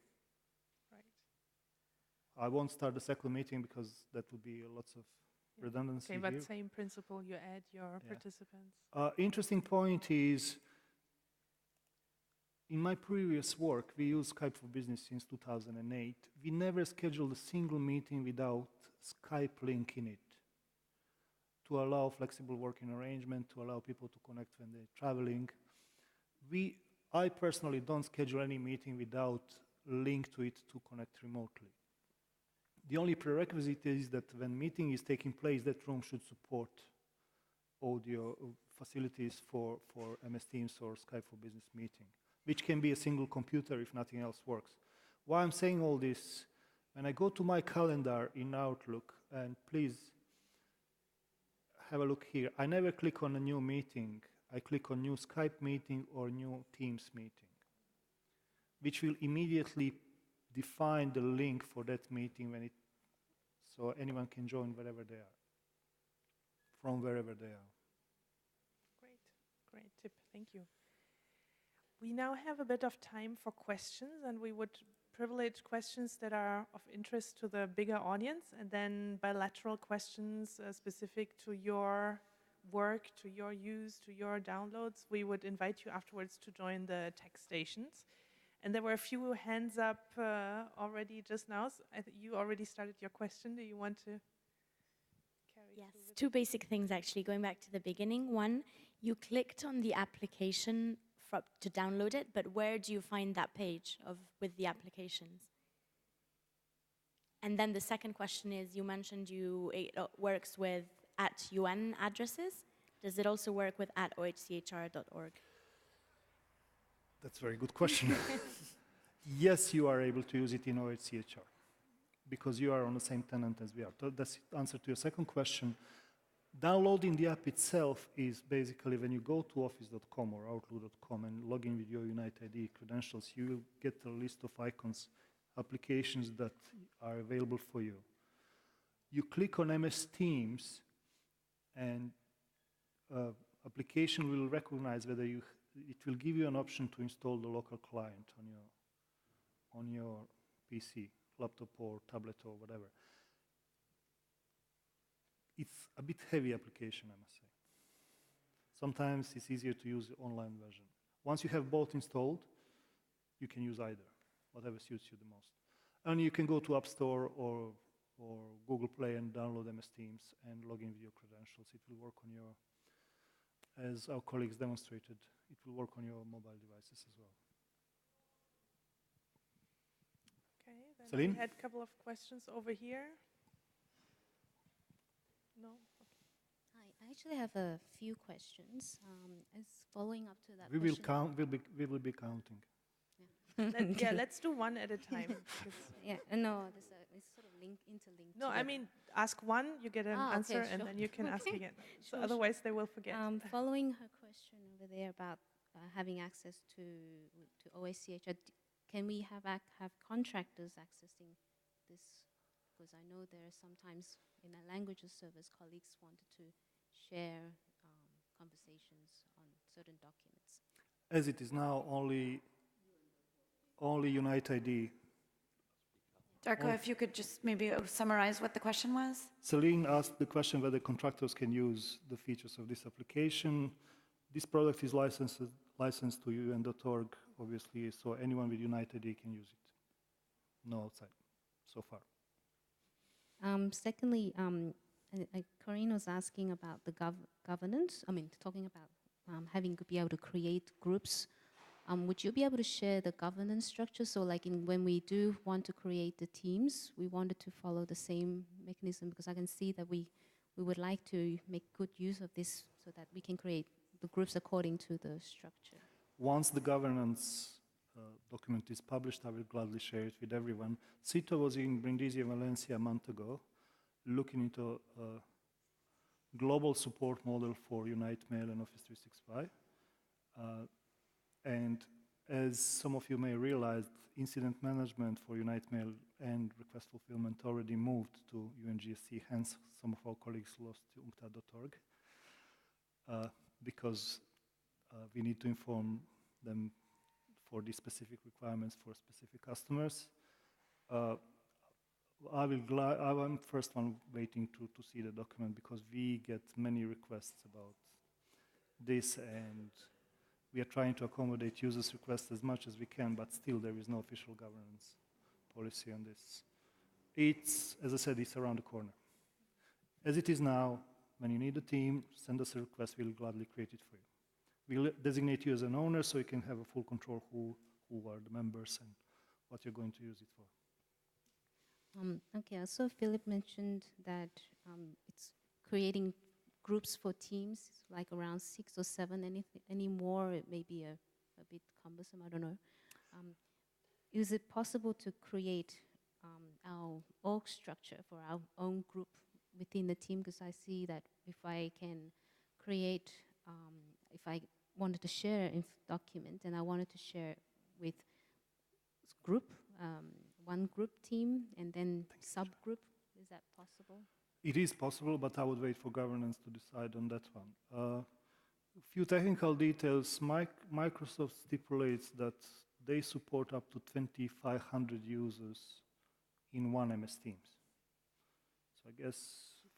Right. I won't start the second meeting because that would be lots of redundancy Okay, but here. same principle, you add your participants. Interesting point is, in my previous work, we used Skype for Business since 2008. We never scheduled a single meeting without Skype link in it to allow flexible working arrangement, to allow people to connect when they're traveling. I personally don't schedule any meeting without a link to it to connect remotely. The only prerequisite is that when meeting is taking place, that room should support audio facilities for MS Teams or Skype for Business meeting, which can be a single computer if nothing else works. Why I'm saying all this, when I go to my calendar in Outlook, and please have a look here, I never click on a new meeting. I click on new Skype meeting or new Teams meeting, which will immediately define the link for that meeting so anyone can join wherever they are, from wherever they are. Great tip, thank you. We now have a bit of time for questions, and we would privilege questions that are of interest to the bigger audience, and then bilateral questions specific to your work, to your use, to your downloads. We would invite you afterwards to join the tech stations. And there were a few hands up already just now. So you already started your question. Do you want to carry Yes, through with two basic things actually. Going back to the beginning, one, you clicked on the application to download it, but where do you find that page with the applications? And then the second question is, you mentioned it works with @UN addresses. Does it also work with @ohchr.org? That's a very good question. Yes, you are able to use it in OHCHR because you are on the same tenant as we are. That's the answer to your second question. Downloading the app itself is basically when you go to office.com or outlook.com and log in with your Unite ID credentials, you will get a list of icons, applications that are available for you. You click on MS Teams and application will recognize whether it will give you an option to install the local client on your PC, laptop or tablet or whatever. It's a bit heavy application, I must say. Sometimes it's easier to use the online version. Once you have both installed, you can use either, whatever suits you the most. And you can go to App Store or Google Play and download MS Teams and log in with your credentials. It will work on your, as our colleagues demonstrated, it will work on your mobile devices as well. Okay, then Celine? we had a couple of questions over here. No? Hi, I actually have a few questions. As following up to that We will question. count. We will be counting. Yeah, let's do one at a time. Yeah, no, it's sort of interlinked. No, I together. mean, ask one, you get an Okay, answer, and sure. then you can ask again. So Sure, otherwise, they will forget. Following her question over there about having access to OSCHR, can we have contractors accessing this? Because I know there are sometimes in a languages service, colleagues wanted to share conversations on certain documents. As it is now, only Unite ID. Darko, if you could just maybe summarize what the question was. Celine asked the question whether contractors can use the features of this application. This product is licensed to UN.org, obviously, so anyone with Unite ID can use it. No outside, so far. Secondly, Corinne was asking about the governance. I mean, talking about having to be able to create groups. Would you be able to share the governance structure? So like when we do want to create the teams, we wanted to follow the same mechanism because I can see that we would like to make good use of this so that we can create the groups according to the structure. Once the governance document is published, I will gladly share it with everyone. Cito was in Brindisi and Valencia a month ago, looking into a global support model for Unite Mail and Office 365. And as some of you may realize, incident management for Unite Mail and request fulfillment already moved to UNGSC, hence some of our colleagues lost to UNCTAD.org because we need to inform them for the specific requirements for specific customers. I'm first one waiting to see the document because we get many requests about this and we are trying to accommodate users' requests as much as we can, but still there is no official governance policy on this. It's, as I said, it's around the corner. As it is now, when you need a team, send us a request, we'll gladly create it for you. We'll designate you as an owner so you can have a full control who are the members and what you're going to use it for. Okay, also Philip mentioned that it's creating groups for teams, like around 6 or 7, any more, it may be a bit cumbersome, I don't know. Is it possible to create our org structure for our own group within the team? Because I see that if I can create, if I wanted to share a document and I wanted to share with group, one group team and then subgroup, is that possible? It is possible, but I would wait for governance to decide on that one. A few technical details. Microsoft stipulates that they support up to 2,500 users in one MS Teams. So I guess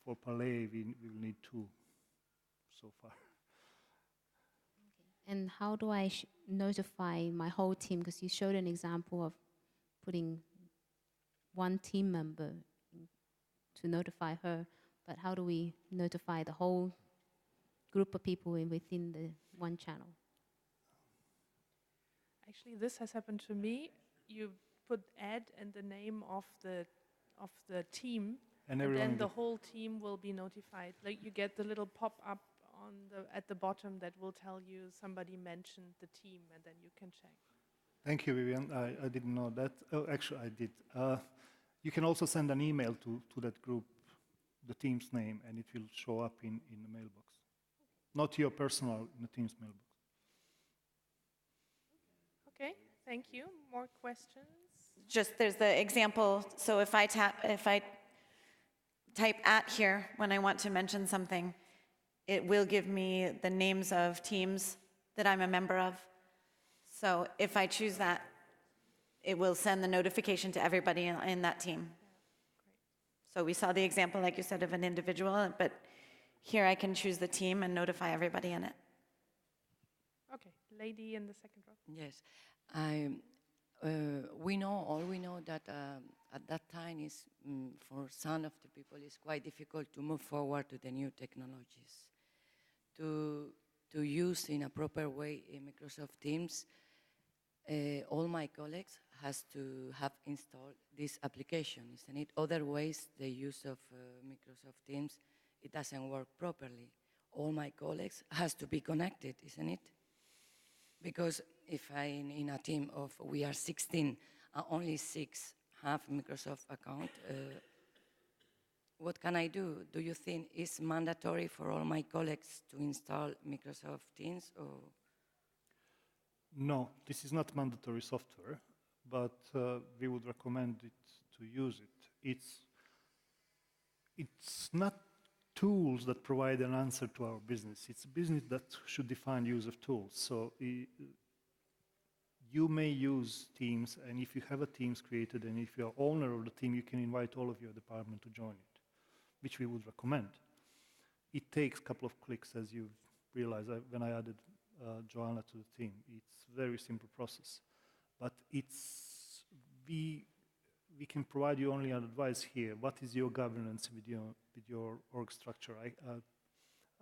for Palais, we will need 2 so far. And how do I notify my whole team? Because you showed an example of putting one team member to notify her, but how do we notify the whole group of people within the one channel? Actually, this has happened to me. You put add and the name of the team, And and everyone then the gets- whole team will be notified. Like you get the little pop-up on at the bottom that will tell you somebody mentioned the team, and then you can check. Thank you, Vivian. I didn't know that. Oh, actually, I did. You can also send an email to that group, the team's name, and it will show up in the mailbox. Not your personal, in the team's mailbox. Okay, thank you. More questions? Just there's the example. So if I type at here when I want to mention something, it will give me the names of teams that I'm a member of. So if I choose that, it will send the notification to everybody in that team. So we saw the example, like you said, of an individual, but here I can choose the team and notify everybody in it. Okay, lady in the second row. Yes, we know that at that time is for some of the people it's quite difficult to move forward to the new technologies, to use in a proper way in Microsoft Teams. All my colleagues has to have installed this application, isn't it? Other ways the use of Microsoft Teams, it doesn't work properly. All my colleagues has to be connected, isn't it? Because if I'm in a team of, we are 16, only 6 have Microsoft account, what can I do? Do you think it's mandatory for all my colleagues to install Microsoft Teams, or? No, this is not mandatory software, but we would recommend it to use it. It's not tools that provide an answer to our business. It's a business that should define use of tools. So you may use Teams, and if you have a Teams created, and if you're owner of the team, you can invite all of your department to join it, which we would recommend. It takes a couple of clicks, as you realize. When I added Joanna to the team, it's a very simple process. But we can provide you only an advice here. What is your governance with your org structure?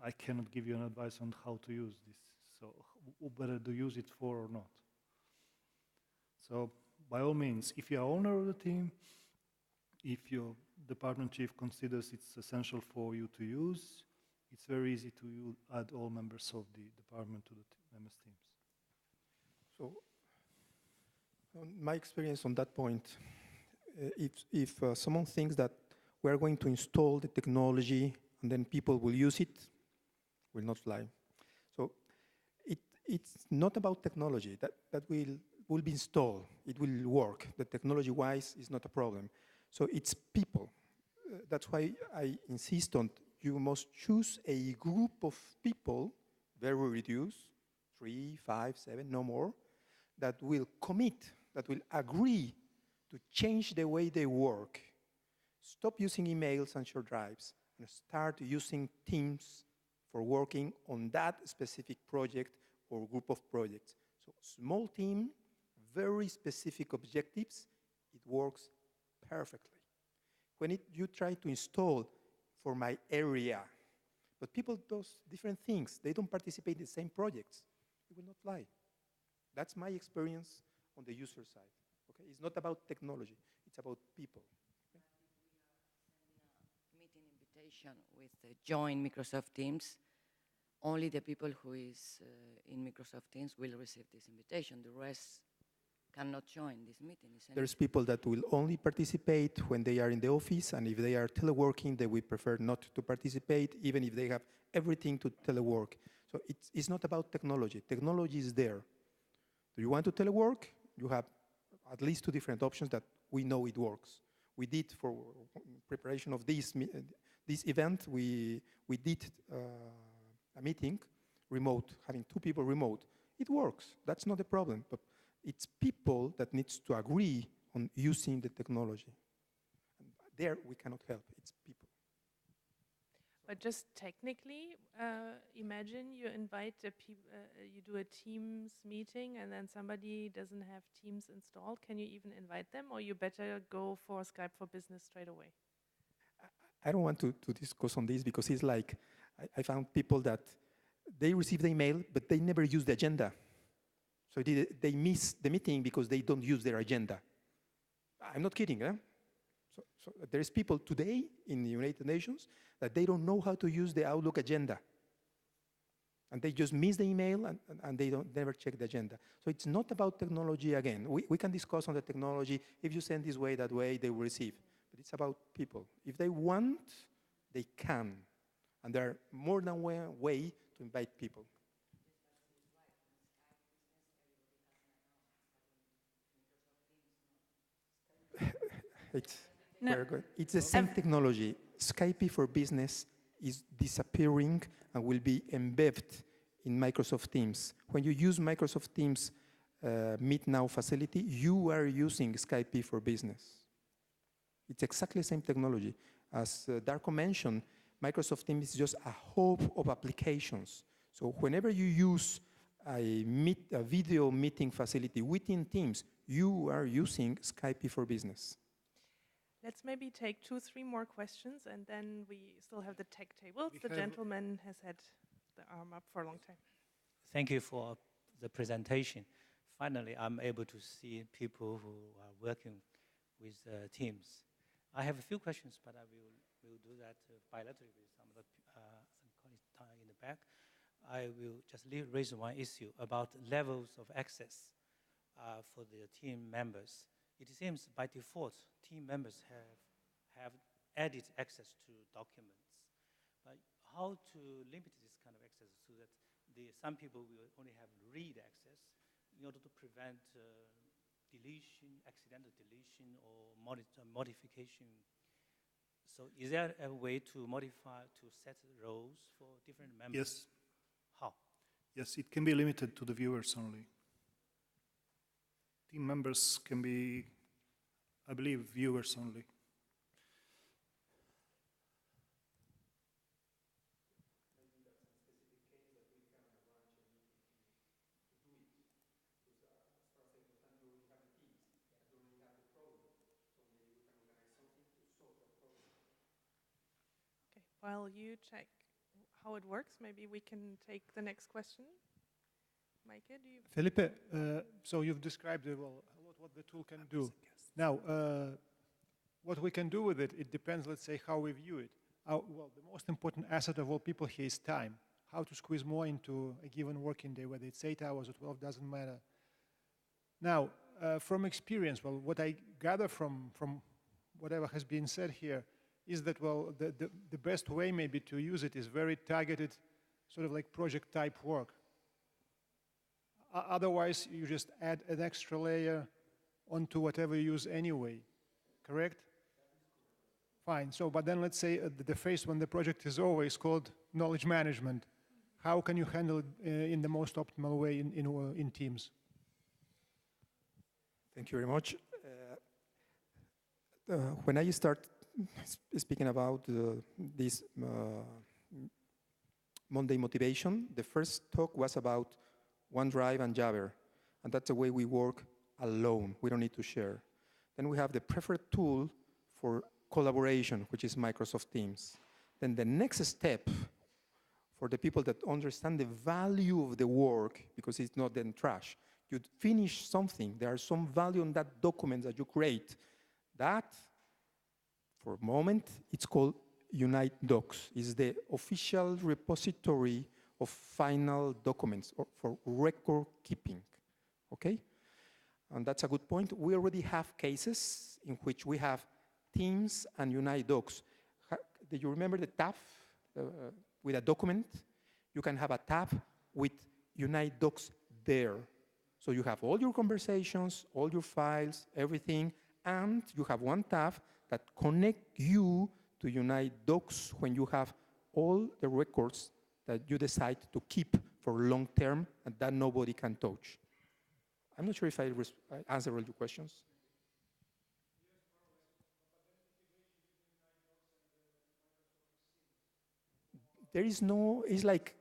I cannot give you an advice on how to use this. So whether to use it for or not. So by all means, if you are owner of the team, if your department chief considers it's essential for you to use, it's very easy to add all members of the department to the MS Teams. So, my experience on that point, if someone thinks that we're going to install the technology and then people will use it, will not fly. So, it's not about technology. That will be installed. It will work. The technology-wise is not a problem. So it's people. That's why I insist on you must choose a group of people, very reduced, 3, 5, 7, no more, that will commit, that will agree to change the way they work. Stop using emails and short drives and start using Teams for working on that specific project or group of projects. So small team, very specific objectives, it works perfectly. When you try to install for my area, but people do different things, they don't participate in the same projects, it will not fly. That's my experience on the user side. Okay? It's not about technology, it's about people. Okay? Meeting invitation with join Microsoft Teams, only the people who is in Microsoft Teams will receive this invitation. The rest cannot join this meeting. There's people that will only participate when they are in the office, and if they are teleworking, they will prefer not to participate, even if they have everything to telework. So it's not about technology. Technology is there. Do you want to telework? You have at least 2 different options that we know it works. We did for preparation of this event, we did a meeting remote, having 2 people remote. It works. That's not a problem. But it's people that needs to agree on using the technology. And there we cannot help. It's people. But just technically, imagine you invite you do a Teams meeting and then somebody doesn't have Teams installed. Can you even invite them, or you better go for Skype for Business straight away? I don't want to discuss on this because it's like I found people that they receive the email, but they never use the agenda. So they miss the meeting because they don't use their agenda. I'm not kidding, eh? So there's people today in the United Nations that they don't know how to use the Outlook agenda. And they just miss the email and they don't never check the agenda. So it's not about technology again. We can discuss on the technology. If you send this way, that way, they will receive. But it's about people. If they want, they can. And there are more than one way to invite people. It's very good. It's the same technology. Skype for Business is disappearing and will be embedded in Microsoft Teams. When you use Microsoft Teams Meet Now facility, you are using Skype for Business. It's exactly the same technology. As Darko mentioned, Microsoft Teams is just a hub of applications. So whenever you use a video meeting facility within Teams, you are using Skype for Business. Let's maybe take 2, 3 more questions, and then we still have the tech tables. The gentleman has had the arm up for a long time. Thank you for the presentation. Finally, I'm able to see people who are working with teams. I have a few questions, but I will do that bilaterally with some of the colleagues in the back. I will just raise one issue about levels of access for the team members. It seems by default, team members have added access to documents. But how to limit this kind of access so that some people will only have read access in order to prevent deletion, accidental deletion, or modification. So is there a way to modify, to set roles for different members? Yes. How? Yes, it can be limited to the viewers only. Team members can be, I believe, viewers only. Okay, while you check how it works, maybe we can take the next question. Maike, do you? Felipe, so you've described well, what the tool can do. Now, what we can do with it, it depends, let's say, how we view it. Well, the most important asset of all people here is time. How to squeeze more into a given working day, whether it's 8 hours or 12, doesn't matter. Now, from experience, well, what I gather from whatever has been said here is that, well, the best way maybe to use it is very targeted, sort of like project type work. Otherwise, you just add an extra layer onto whatever you use anyway, correct? Fine, so, but then let's say the phase when the project is over is called knowledge management. How can you handle it in the most optimal way in Teams? Thank you very much. When I start speaking about this Monday motivation, the first talk was about OneDrive and Jabber, and that's the way we work alone. We don't need to share. Then we have the preferred tool for collaboration, which is Microsoft Teams. Then the next step for the people that understand the value of the work, because it's not then trash. You finish something, there are some value in that document that you create. That, for a moment, it's called Unite Docs. It's the official repository of final documents or for record keeping, okay? And that's a good point. We already have cases in which we have Teams and Unite Docs. Do you remember the tab with a document? You can have a tab with Unite Docs there. So you have all your conversations, all your files, everything, and you have one tab that connects you to Unite Docs when you have all the records that you decide to keep for long term and that nobody can touch. I'm not sure if I answered all your questions. there is no, it's like,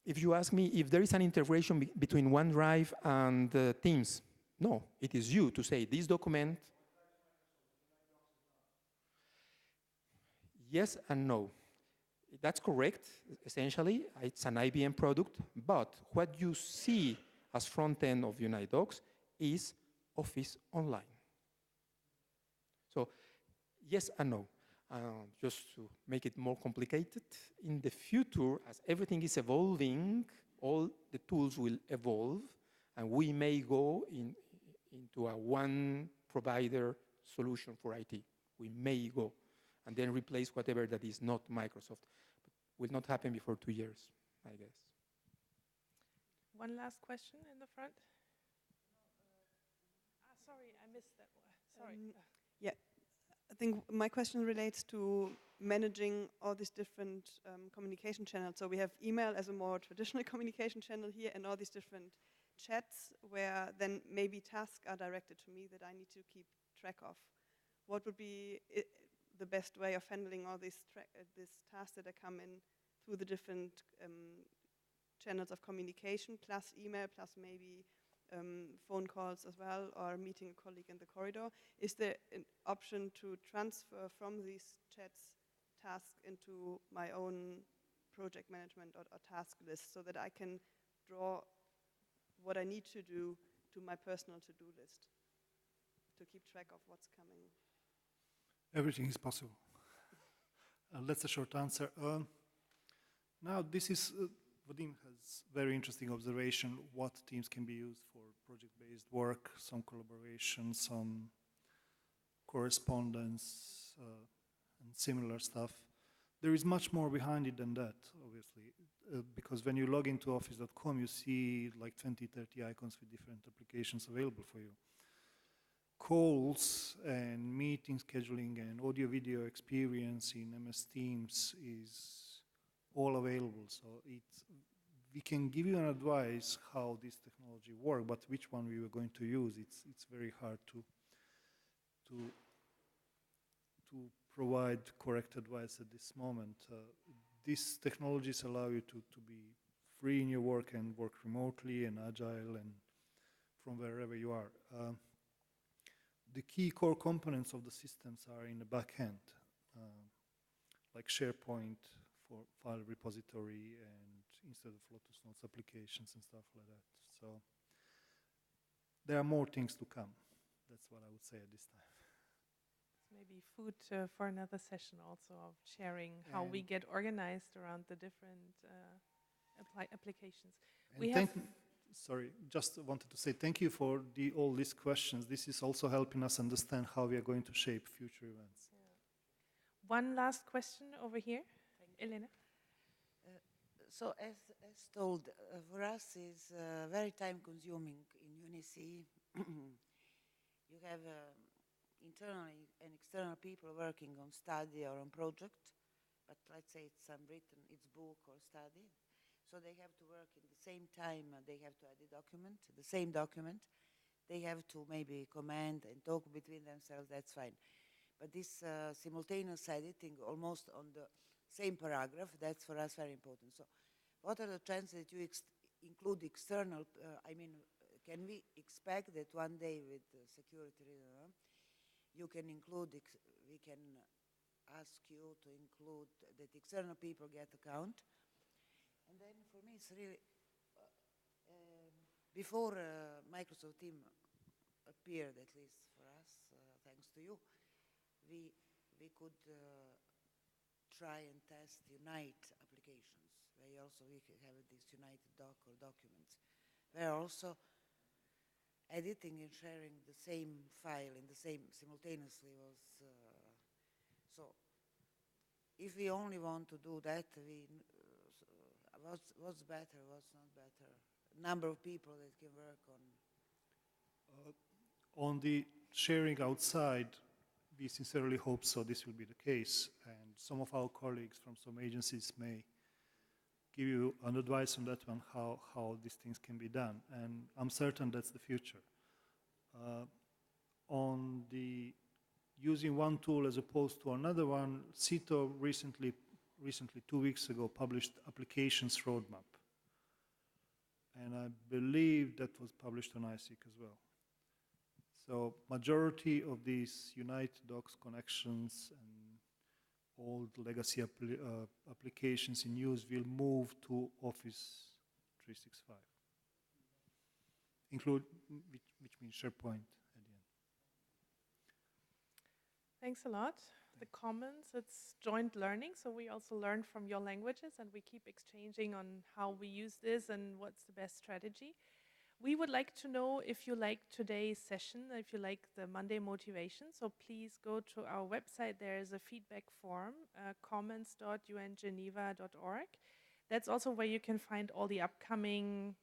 if you ask me if there is an integration between OneDrive and Teams, no, it is you to say this document. Yes and no. That's correct, essentially. It's an IBM product, but what you see as front end of UniteDocs is Office Online. So, yes and no. Just to make it more complicated, in the future, as everything is evolving, all the tools will evolve, and we may go into a one provider solution for IT. We may go, and then replace whatever that is not Microsoft. But will not happen before 2 years, I guess. One last question in the front. Sorry, I missed that one. Sorry. Yeah, I think my question relates to managing all these different communication channels. So we have email as a more traditional communication channel here, and all these different chats where then maybe tasks are directed to me that I need to keep track of. What would be the best way of handling all these tasks that come in through the different channels of communication, plus email, plus maybe phone calls as well, or meeting a colleague in the corridor? Is there an option to transfer from these chats tasks into my own project management or task list, so that I can draw what I need to do to my personal to-do list to keep track of what's coming? Everything is possible. That's a short answer. Now, this is, Vadim has very interesting observation, what teams can be used for project-based work, some collaboration, some correspondence, and similar stuff. There is much more behind it than that, obviously, because when you log into office.com, you see like 20, 30 icons with different applications available for you. Calls and meeting scheduling and audio-video experience in MS Teams is all available. So we can give you an advice how this technology works, but which one we were going to use, it's very hard to provide correct advice at this moment. These technologies allow you to be free in your work and work remotely and agile and from wherever you are. The key core components of the systems are in the back end, like SharePoint for file repository and instead of Lotus Notes applications and stuff like that. So there are more things to come. That's what I would say at this time. Maybe food for another session also of sharing how we get organized around the different applications. Sorry, just wanted to say thank you for all these questions. This is also helping us understand how we are going to shape future events. Yeah. One last question over here. Elena. So as told, for us is very time consuming in UNIC. You have internal and external people working on study or on project, but let's say it's unwritten, it's book or study. So they have to work in the same time, they have to add a document, the same document. They have to maybe comment and talk between themselves, that's fine. But this simultaneous editing almost on the same paragraph, that's for us very important. So what are the chances that you include external, can we expect that one day with security reason, you can include, we can ask you to include that external people get account? And then for me, it's really, before Microsoft Team appeared, at least for us, thanks to you, we could try and test Unite applications, where also we could have this United Doc or documents, where also editing and sharing the same file in the same simultaneously was, so if we only want to do that, what's better, what's not better? Number of people that can work on. On the sharing outside, we sincerely hope so this will be the case, and some of our colleagues from some agencies may give you an advice on that one, how these things can be done, and I'm certain that's the future. On the using one tool as opposed to another one, CITO recently recently, 2 weeks ago, published applications roadmap. And I believe that was published on ISIC as well. So majority of these Unite Docs connections and old legacy applications in use will move to Office 365, which means SharePoint at the end. Thanks a lot. The Commons, it's joint learning, so we also learn from your languages and we keep exchanging on how we use this and what's the best strategy. We would like to know if you like today's session, if you like the Monday motivation, so please go to our website. There is a feedback form, commons.ungeneva.org. That's also where you can find all the upcoming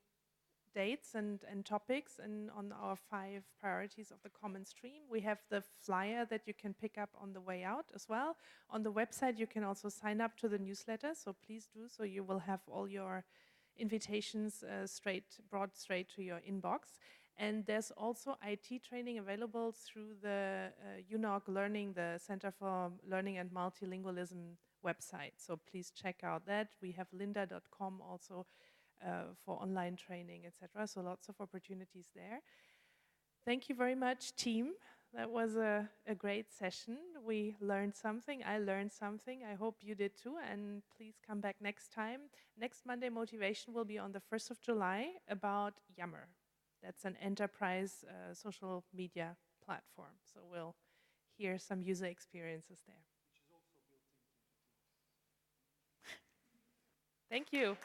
dates and topics and on our 5 priorities of the common stream. We have the flyer that you can pick up on the way out as well. On the website, you can also sign up to the newsletter, so please do, so you will have all your invitations brought straight to your inbox. And there's also IT training available through the UNOG Learning, the Center for Learning and Multilingualism website. So please check out that. We have lynda.com also for online training, etc. So lots of opportunities there. Thank you very much, team. That was a great session. We learned something. I learned something. I hope you did too. And please come back next time. Next Monday motivation will be on the 1st of July about Yammer. That's an enterprise social media platform. So we'll hear some user experiences there. Thank you.